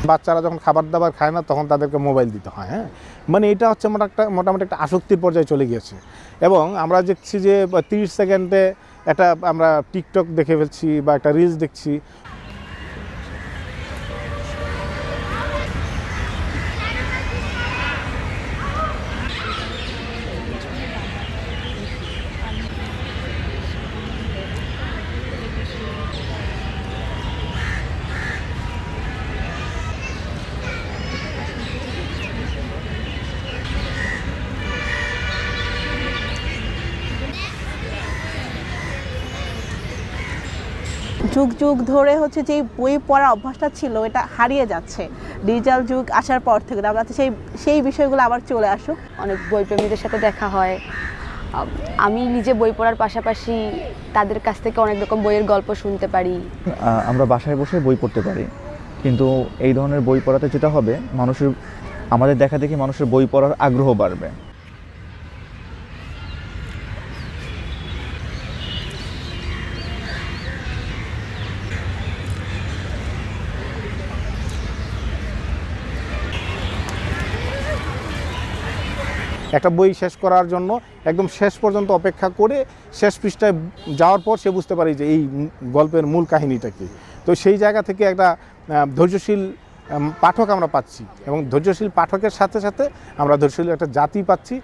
বাচ্চারা যখন খাবার দাবার খায় না তখন তাদেরকে মোবাইল দিতে হয়। হ্যাঁ, মানে এটা হচ্ছে মোটামুটি একটা আসক্তির পর্যায়ে চলে গিয়েছে। এবং আমরা দেখছি যে 30 সেকেন্ডে একটা আমরা টিকটক দেখে ফেলছি বা একটা রিলস দেখছি। যুগ যুগ ধরে হচ্ছে যে বই পড়ার অভ্যাসটা ছিল এটা হারিয়ে যাচ্ছে ডিজিটাল যুগ আসার পর থেকে। আমরা সেই বিষয়গুলো আবার চলে আসুক। অনেক বইপ্রেমীদের সাথে দেখা হয়। আমি নিজে বই পড়ার পাশাপাশি তাদের কাছ থেকে অনেক রকম বইয়ের গল্প শুনতে পারি। আমরা বাসায় বসে বই পড়তে পারি, কিন্তু এই ধরনের বই পড়াতে যেটা হবে আমাদের দেখা দেখি মানুষের বই পড়ার আগ্রহ বাড়বে। একটা বই শেষ করার জন্য একদম শেষ পর্যন্ত অপেক্ষা করে শেষ পৃষ্ঠায় যাওয়ার পর সে বুঝতে পারে যে এই গল্পের মূল কাহিনীটা কী। তো সেই জায়গা থেকে একটা ধৈর্যশীল পাঠক আমরা পাচ্ছি, এবং ধৈর্যশীল পাঠকের সাথে সাথে আমরা ধৈর্যশীল একটা জাতি পাচ্ছি।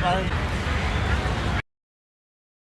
Bye.